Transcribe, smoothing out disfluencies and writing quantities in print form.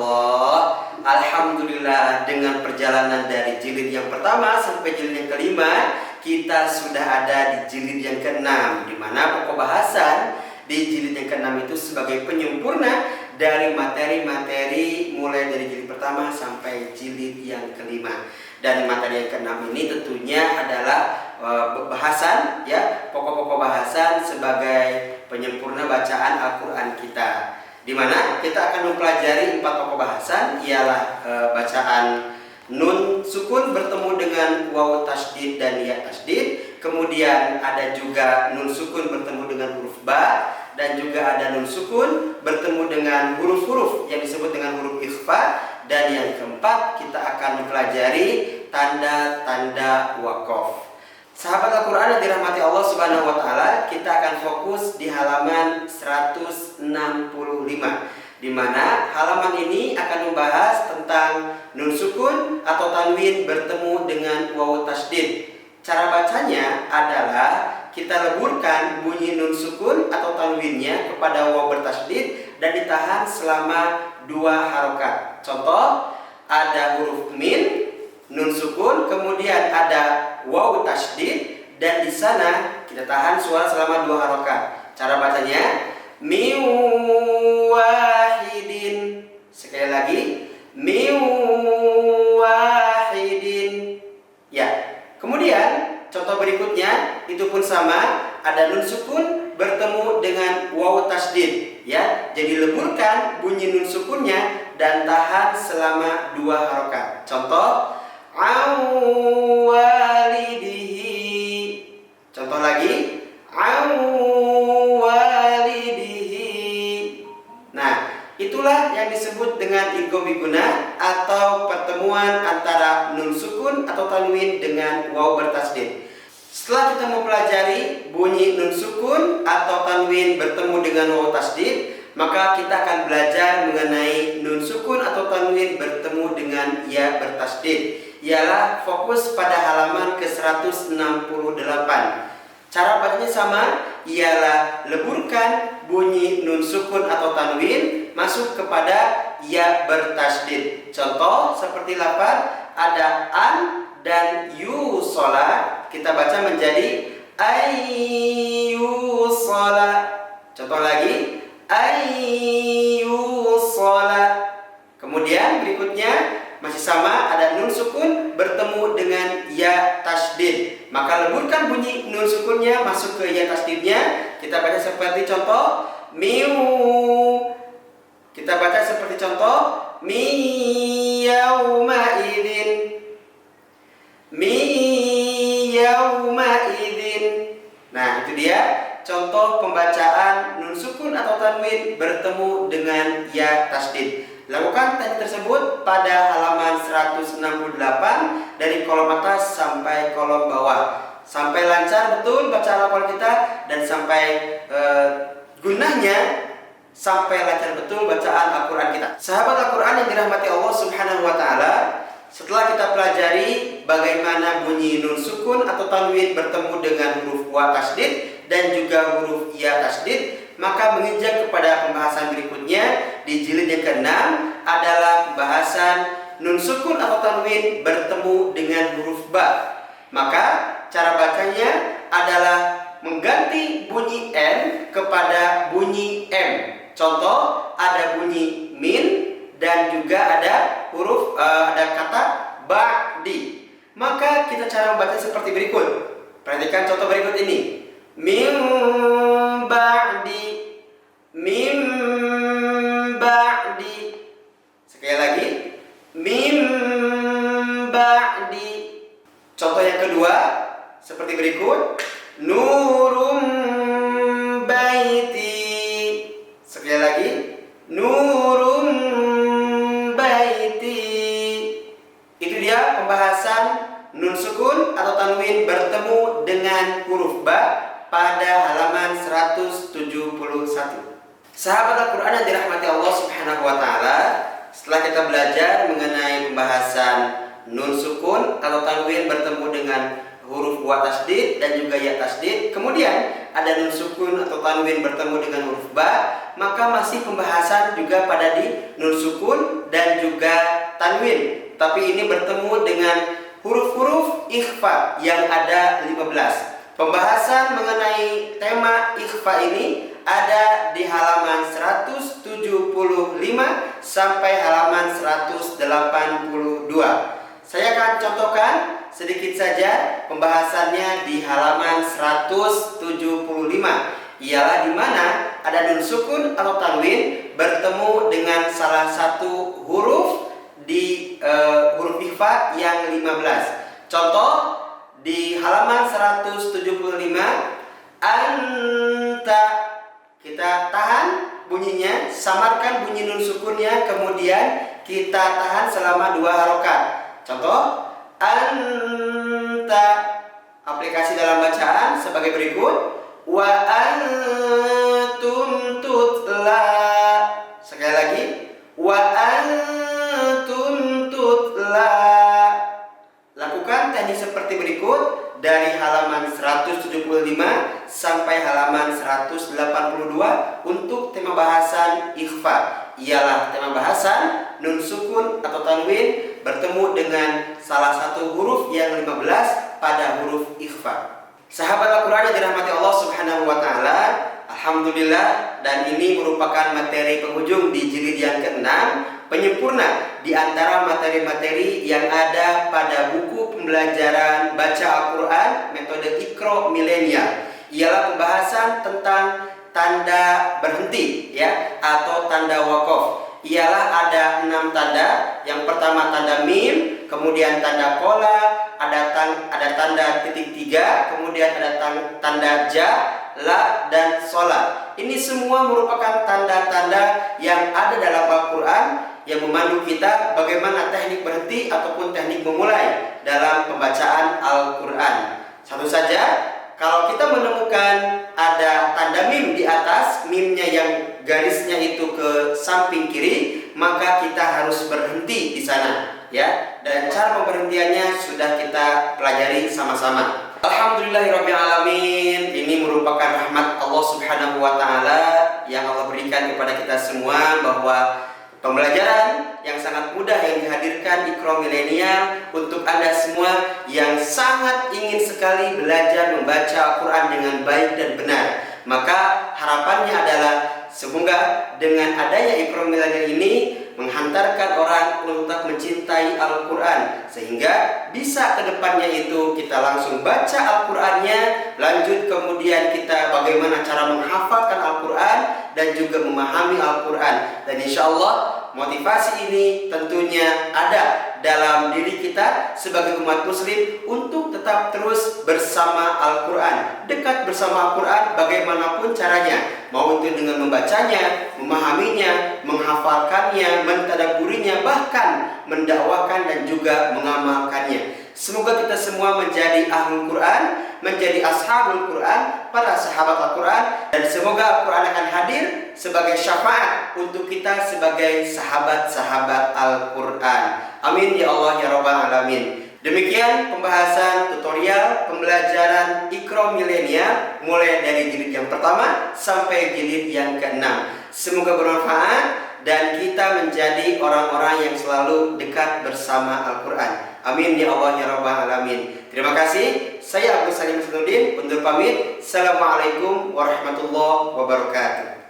Allah. Alhamdulillah, dengan perjalanan dari jilid yang pertama sampai jilid yang kelima, kita sudah ada di jilid yang keenam, di mana pokok bahasan di jilid yang keenam itu sebagai penyempurna dari materi-materi mulai dari jilid pertama sampai jilid yang kelima. Dan materi yang keenam ini tentunya adalah bahasan, ya, pokok-pokok bahasan sebagai penyempurna bacaan Al-Quran kita, di mana kita akan mempelajari 4 pokok bahasan, ialah bacaan nun sukun bertemu dengan waw tasydid dan ya tasydid. Kemudian ada juga nun sukun bertemu dengan huruf ba, dan juga ada nun sukun bertemu dengan huruf-huruf yang disebut dengan huruf ikhfa. Dan yang keempat, kita akan mempelajari tanda-tanda wakaf. Sahabat Al-Quran yang dirahmati Allah Subhanahu wa Ta'ala, kita akan fokus di halaman 165, di mana halaman ini akan membahas tentang nun sukun atau tanwin bertemu dengan waw tasydid. Cara bacanya adalah kita leburkan bunyi nun sukun atau tanwinnya kepada waw bertasydid dan ditahan selama 2 harokat. Contoh, ada huruf min, nun sukun, kemudian ada waw tasydid, dan di sana kita tahan suara selama 2 harokat. Cara bacanya min wahidin. Sekali lagi, min wahidin. Ya. Kemudian contoh berikutnya itu pun sama, ada nun sukun bertemu dengan waw tasydid, ya. Jadi leburkan bunyi nun sukunnya dan tahan selama 2 harokat. Contoh, awwalidihi. Contoh lagi, awwalidihi. Nah, itulah yang disebut dengan idgham biguna atau pertemuan antara nun sukun atau tanwin dengan waw bertasydid. Setelah kita mempelajari bunyi nun sukun atau tanwin bertemu dengan waw tasydid, maka kita akan belajar mengenai nun sukun atau tanwin bertemu dengan ya bertasydid. Ialah fokus pada halaman ke-168. Cara bacanya sama, ialah leburkan bunyi nun sukun atau tanwin masuk kepada ya bertasydid. Contoh seperti lafaz ada an dan yusola, kita baca menjadi ayyusola. Contoh lagi, ayyusola. Kemudian berikutnya masih sama, ada nun sukun bertemu dengan ya tasydid. Maka leburkan bunyi nun sukunnya masuk ke ya tasydidnya. Kita baca seperti contoh miu. Kita baca seperti contoh mi yauma idzin. Mi yauma idzin. Nah, itu dia contoh pembacaan nun sukun atau tanwin bertemu dengan ya tasydid. Lakukan teknik tersebut pada halaman 168 dari kolom atas sampai kolom bawah, sampai lancar betul baca Al-Quran kita, dan sampai gunanya sampai lancar betul bacaan Al-Quran kita. Sahabat Al-Quran yang dirahmati Allah Subhanahu wa Ta'ala, setelah kita pelajari bagaimana bunyi nun sukun atau tanwin bertemu dengan huruf wa tasydid dan juga huruf ya tasydid, maka menginjak kepada pembahasan berikutnya di jilid yang ke-6 adalah pembahasan nun sukun atau tanwin bertemu dengan huruf ba. Maka cara bacanya adalah mengganti bunyi n kepada bunyi m. Contoh, ada bunyi min dan juga ada huruf ada kata ba'di. Maka kita cara membaca seperti berikut. Perhatikan contoh berikut ini. Min ba'di, min ba'di. Sekali lagi, min ba'di. Contoh yang kedua seperti berikut. Nurum baiti. Sekali lagi, nurum baiti. Itu dia pembahasan nun sukun atau tanwin bertemu dengan huruf ba pada halaman 171. Sahabat Al-Quran yang dirahmati Allah Subhanahu wa Ta'ala, setelah kita belajar mengenai pembahasan nun sukun atau tanwin bertemu dengan huruf wa tasydid dan juga ya tasydid, kemudian ada nun sukun atau tanwin bertemu dengan huruf ba, maka masih pembahasan juga pada di nun sukun dan tanwin, tapi ini bertemu dengan huruf-huruf ikhfa yang ada 15. Pembahasan mengenai tema ikhfa ini ada di halaman 175 sampai halaman 182. Saya akan contohkan sedikit saja pembahasannya di halaman 175. Ialah di mana ada nun sukun atau tanwin bertemu dengan salah satu huruf di huruf ikhfa yang 15. Contoh di halaman 175, anta, kita tahan bunyinya, samarkan bunyi nun sukunnya, kemudian kita tahan selama 2 harokat. Contoh, anta. Aplikasi dalam bacaan sebagai berikut. Wa antum tutla. Sekali lagi. Wa antum tutla. Lakukan teknik seperti berikut dari halaman 175 sampai halaman 182 untuk tema bahasan ikhfa. Ialah tema bahasan nun sukun atau tanwin bertemu dengan salah satu huruf yang 15 pada huruf ikhfa. Sahabat Al-Quran yang dirahmati Allah Subhanahu wa Ta'ala, alhamdulillah, dan ini merupakan materi penghujung di jilid yang ke-6, penyempurna di antara materi-materi yang ada pada buku pembelajaran baca Al-Quran metode Iqra Milenial. Ialah pembahasan tentang tanda berhenti, ya, atau tanda wakof. Ialah ada 6 tanda. Yang pertama tanda mim, kemudian tanda kola, ada tanda titik 3, kemudian ada tanda ja, la, dan sola. Ini semua merupakan tanda-tanda yang ada dalam Al-Quran yang memandu kita bagaimana teknik berhenti ataupun teknik memulai dalam pembacaan Al-Quran. Satu saja, kalau kita menemukan ada tanda mim di atas, mimnya yang garisnya itu ke samping kiri, maka kita harus berhenti di sana, ya. Dan cara pemberhentiannya sudah kita pelajari sama-sama. Alhamdulillahirrabbilalamin. Ini merupakan rahmat Allah Subhanahu wa Ta'ala yang Allah berikan kepada kita semua, bahwa pembelajaran yang sangat mudah yang dihadirkan Iqra Milenial untuk Anda semua yang sangat ingin sekali belajar membaca Al-Quran dengan baik dan benar. Maka harapannya adalah semoga dengan adanya Iqra Milenial ini menghantarkan orang untuk mencintai Al-Quran, sehingga bisa ke depannya itu kita langsung baca Al-Qurannya, lanjut kemudian kita bagaimana cara menghafalkan Al-Quran dan juga memahami Al-Quran. Dan insya Allah motivasi ini tentunya ada dalam diri kita sebagai umat muslim untuk tetap terus bersama Al-Quran, dekat bersama Al-Quran bagaimanapun caranya, mau itu dengan membacanya, memahaminya, menghafalkannya, mentadabburinya, bahkan mendakwakan dan juga mengamalkannya. Semoga kita semua menjadi ahlul Quran, menjadi ashabul Quran, para sahabat Al-Quran, dan semoga Al-Quran akan hadir sebagai syafaat untuk kita sebagai sahabat-sahabat Al-Quran. Amin ya Allah ya Rabbal Alamin. Demikian pembahasan tutorial pembelajaran Iqra Milenial mulai dari jilid yang pertama sampai jilid yang ke-6. Semoga bermanfaat dan kita menjadi orang-orang yang selalu dekat bersama Al-Quran. Amin ya Allah ya Rabbal Alamin. Terima kasih. Saya Abdul Salim Hasanuddin undur pamit. Assalamualaikum warahmatullahi wabarakatuh.